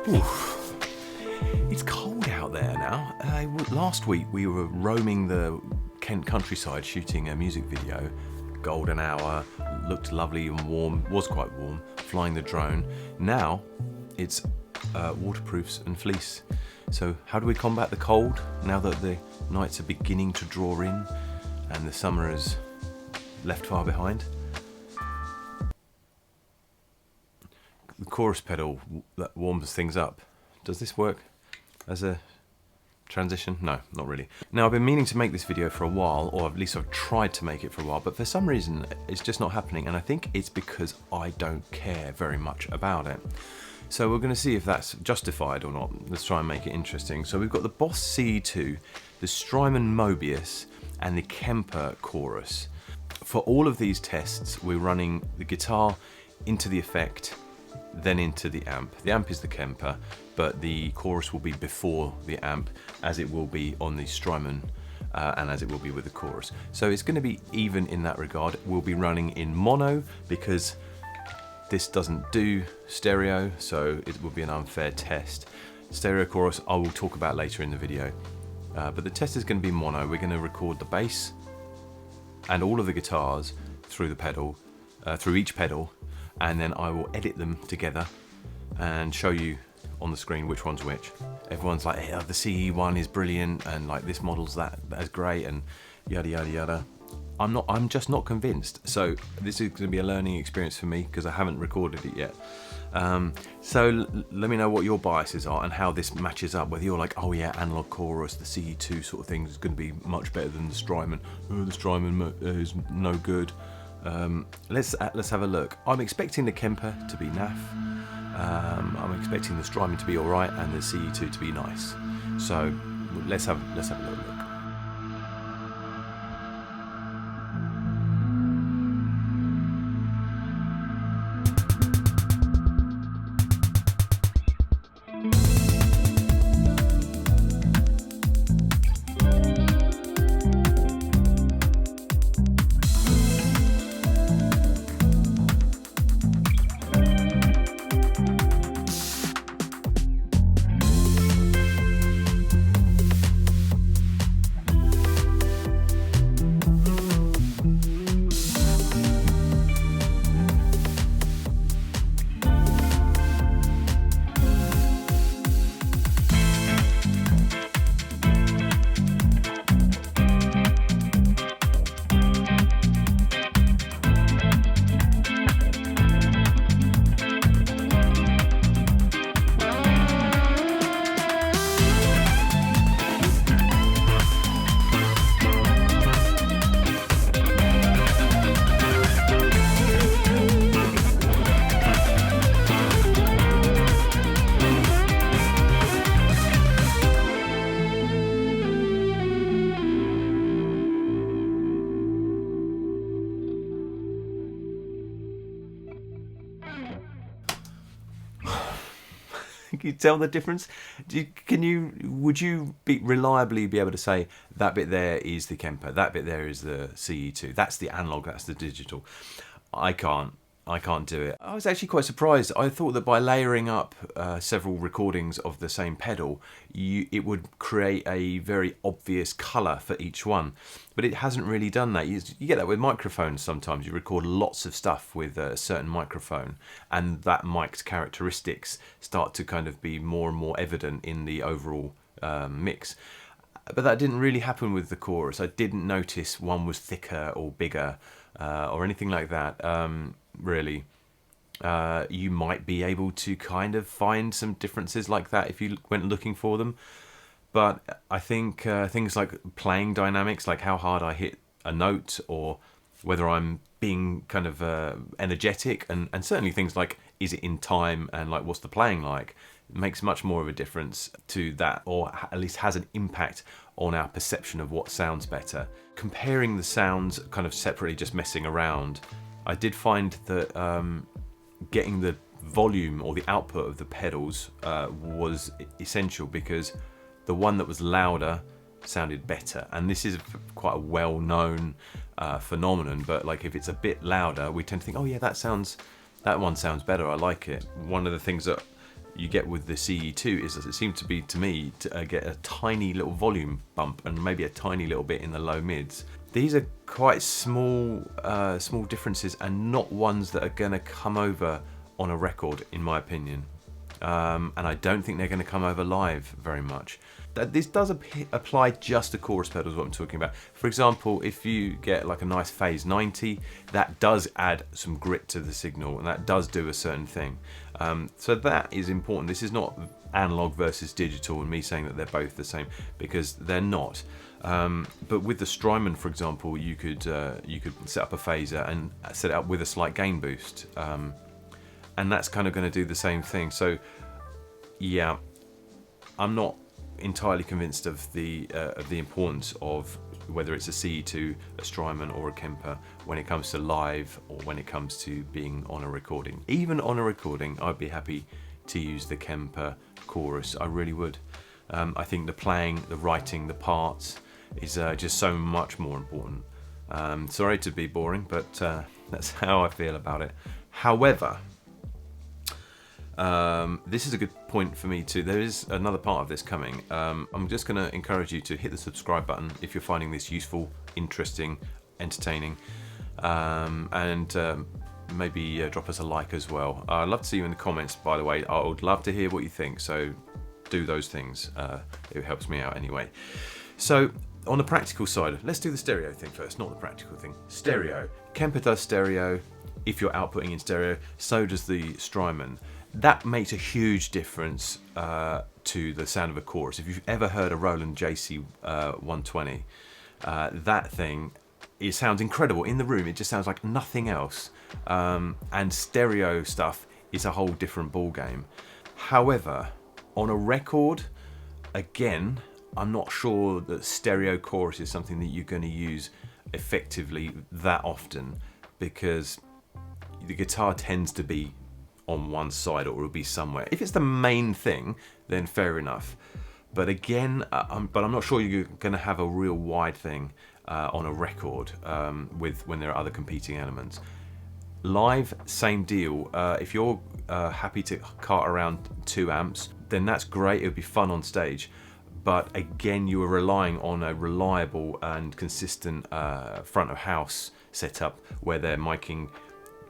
Oof. It's cold out there now. Last week we were roaming the Kent countryside shooting a music video. Golden hour, looked lovely and warm, was quite warm, flying the drone. Now it's waterproofs and fleece. So how do we combat the cold now that the nights are beginning to draw in and the summer is left far behind? The chorus pedal that warms things up. Does this work as a transition? No, not really. Now, I've been meaning to make this video for a while, or at least I've tried to make it for a while, but for some reason it's just not happening, and I think it's because I don't care very much about it. So we're going to see if that's justified or not. Let's try and make it interesting. So we've got the Boss CE-2, the STRYMON Mobius, and the KEMPER Chorus. For all of these tests, we're running the guitar into the effect, then into the amp. The amp is the KEMPER, but the chorus will be before the amp, as it will be on the STRYMON and as it will be with the chorus. So it's going to be even in that regard. We'll be running in mono because this doesn't do stereo, so it will be an unfair test. Stereo chorus I will talk about later in the video, but the test is going to be mono. We're going to record the bass and all of the guitars through the pedal, through each pedal, and then I will edit them together and show you on the screen which one's which. Everyone's like, hey, the CE-1 is brilliant, and like this model's that's great, and yada yada yada. I'm just not convinced. So this is going to be a learning experience for me because I haven't recorded it yet. So let me know what your biases are and how this matches up. Whether you're like, oh yeah, analog chorus, the CE-2 sort of thing is going to be much better than the STRYMON. Oh, the STRYMON is no good. Let's have a look. I'm expecting the KEMPER to be naff. I'm expecting the STRYMON to be alright and the CE-2 to be nice. So let's have a little look. Can you tell the difference? Would you reliably be able to say that bit there is the KEMPER, that bit there is the CE-2, that's the analog, that's the digital? I can't do it. I was actually quite surprised. I thought that by layering up several recordings of the same pedal, it would create a very obvious colour for each one. But it hasn't really done that. You get that with microphones sometimes. You record lots of stuff with a certain microphone, and that mic's characteristics start to kind of be more and more evident in the overall mix. But that didn't really happen with the chorus. I didn't notice one was thicker or bigger or anything like that. Really, you might be able to kind of find some differences like that if you went looking for them, but I think things like playing dynamics, like how hard I hit a note or whether I'm being kind of energetic, and certainly things like is it in time and like what's the playing like, makes much more of a difference to that, or at least has an impact on our perception of what sounds better. Comparing the sounds kind of separately, just messing around, I did find that getting the volume or the output of the pedals was essential, because the one that was louder sounded better, and this is quite a well-known phenomenon, but like if it's a bit louder we tend to think, oh yeah, that one sounds better, I like it. One of the things that you get with the CE-2 is that it seems to be, to me, to get a tiny little volume bump and maybe a tiny little bit in the low mids. These are quite small differences, and not ones that are going to come over on a record, in my opinion. And I don't think they're going to come over live very much. This does apply just to chorus pedals, what I'm talking about. For example, if you get like a nice phase 90, that does add some grit to the signal, and that does do a certain thing. So that is important. This is not analog versus digital and me saying that they're both the same, because they're not. But with the Strymon, for example, you could set up a phaser and set it up with a slight gain boost, and that's kind of going to do the same thing. So yeah, I'm not entirely convinced of the importance of whether it's a CE-2, a Strymon or a Kemper when it comes to live or when it comes to being on a recording. Even on a recording, I'd be happy to use the Kemper Chorus. I really would. I think the playing, the writing, the parts is just so much more important. Sorry to be boring, but that's how I feel about it. However, this is a good point for me too. There is another part of this coming. I'm just going to encourage you to hit the subscribe button if you're finding this useful, interesting, entertaining, and maybe drop us a like as well. I'd love to see you in the comments, by the way. I would love to hear what you think, so do those things. It helps me out anyway. So on the practical side, let's do the stereo thing first, not the practical thing. Stereo. Kemper does stereo. If you're outputting in stereo, so does the Strymon. That makes a huge difference to the sound of a chorus. If you've ever heard a Roland JC 120, that thing, it sounds incredible in the room. It just sounds like nothing else. And stereo stuff is a whole different ball game. However, on a record, again, I'm not sure that stereo chorus is something that you're going to use effectively that often, because the guitar tends to be on one side or it'll be somewhere. If it's the main thing, then fair enough. But again, I'm not sure you're going to have a real wide thing on a record when there are other competing elements. Live, same deal. If you're happy to cart around 2 amps, then that's great. It would be fun on stage. But again, you are relying on a reliable and consistent front of house setup where they're miking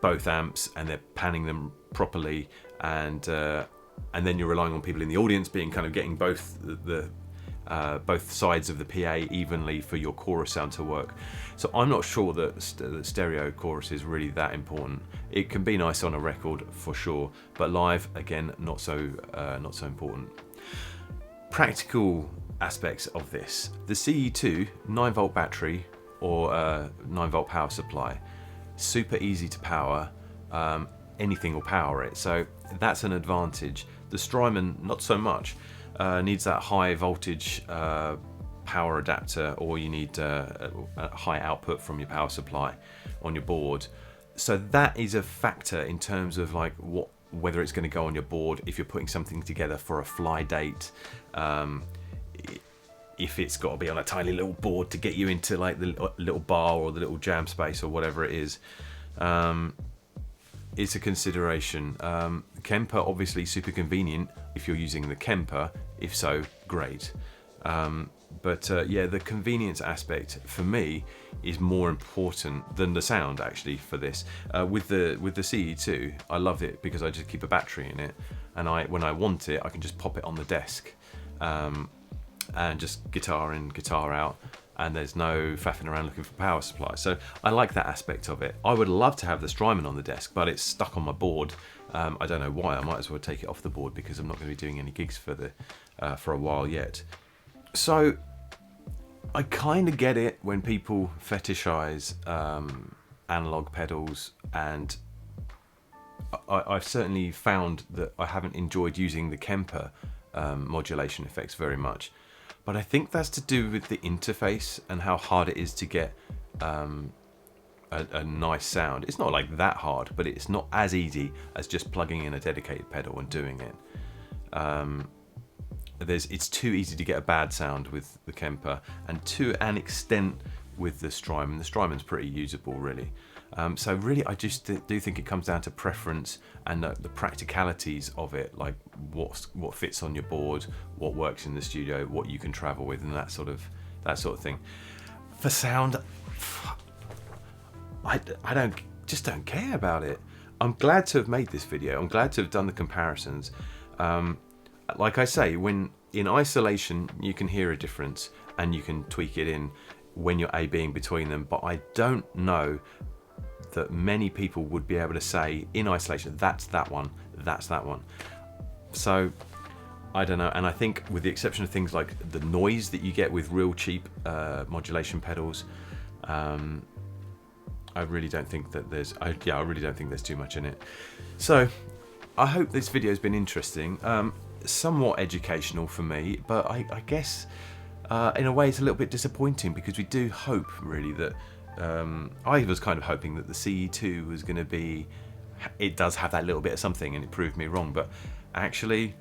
both amps and they're panning them properly, and then you're relying on people in the audience being kind of getting both both sides of the PA evenly for your chorus sound to work. So I'm not sure that the stereo chorus is really that important. It can be nice on a record for sure, but live, again, not so important. Practical aspects of this: the CE-2 9-volt battery or 9-volt power supply, super easy to power. Anything will power it, so that's an advantage. The Strymon, not so much. Needs that high voltage power adapter, or you need a high output from your power supply on your board. So that is a factor in terms of like whether it's going to go on your board if you're putting something together for a fly date. If it's got to be on a tiny little board to get you into like the little bar or the little jam space or whatever it is. It's a consideration. Kemper, obviously super convenient if you're using the Kemper. If so, great. But yeah, the convenience aspect for me is more important than the sound actually for this. With the CE-2, I love it because I just keep a battery in it, and when I want it, I can just pop it on the desk and just guitar in, guitar out. And there's no faffing around looking for power supply. So I like that aspect of it. I would love to have the Strymon on the desk, but it's stuck on my board. I don't know why. I might as well take it off the board because I'm not going to be doing any gigs for a while yet. So I kind of get it when people fetishize analog pedals, and I've certainly found that I haven't enjoyed using the Kemper modulation effects very much. But I think that's to do with the interface and how hard it is to get a nice sound. It's not like that hard, but it's not as easy as just plugging in a dedicated pedal and doing it. It's too easy to get a bad sound with the Kemper, and to an extent with the Strymon. The Strymon's pretty usable, really. So really, I just do think it comes down to preference and the practicalities of it, like what fits on your board, what works in the studio, what you can travel with, and that sort of thing. For sound, I just don't care about it. I'm glad to have made this video. I'm glad to have done the comparisons. Like I say, when in isolation, you can hear a difference and you can tweak it in when you're A/Bing between them. But I don't know that many people would be able to say in isolation, that's that one, that's that one. So I don't know. And I think with the exception of things like the noise that you get with real cheap modulation pedals, I really don't think that there's, I really don't think there's too much in it. So I hope this video has been interesting, somewhat educational for me, but I guess in a way it's a little bit disappointing, because we do hope really that, I was kind of hoping that the CE-2 was going to be, it does have that little bit of something, and it proved me wrong, but actually,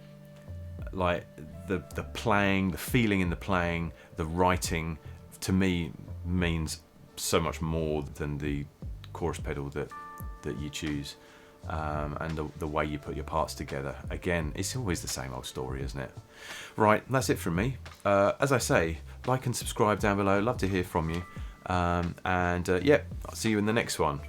like the playing, the feeling in the playing, the writing, to me means so much more than the chorus pedal that you choose, and the way you put your parts together. Again, it's always the same old story, isn't it? Right, that's it from me. As I say, like and subscribe down below. Love to hear from you. Yeah, I'll see you in the next one.